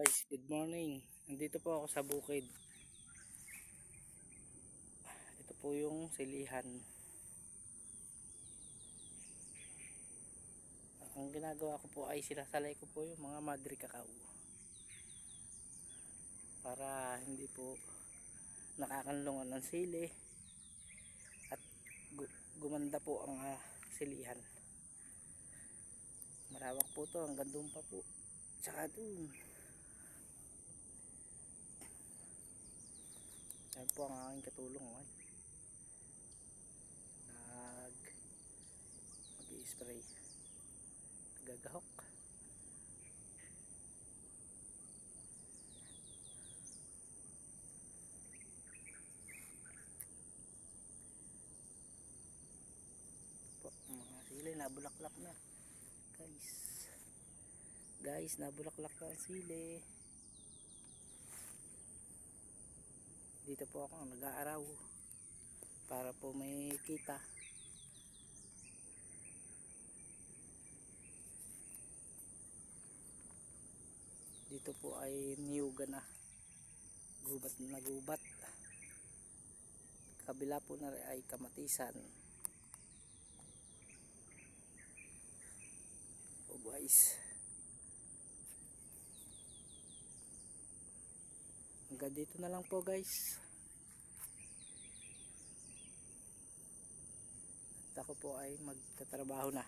Guys, good morning. Nandito po ako sa bukid. Ito po yung silihan. Ang ginagawa ko po ay sinasalay ko po yung mga madre cacao. Para hindi po nakakanlungan ng sili at gumanda po ang silihan. Malawak po to, hanggang doon pa po. Tsaka doon. Ayan po ang aking katulong. Mag-i-spray. Gagahok. Po, mga sili nabulaklak na. Guys, nabulaklak na ang sili. Dito po ako nag-aaraw para po may kita. Dito po ay niyuga na, gubat na gubat. Kabila po na rin ay kamatisan. O guys, hanggang dito na lang po guys. At ako po ay magtatrabaho na.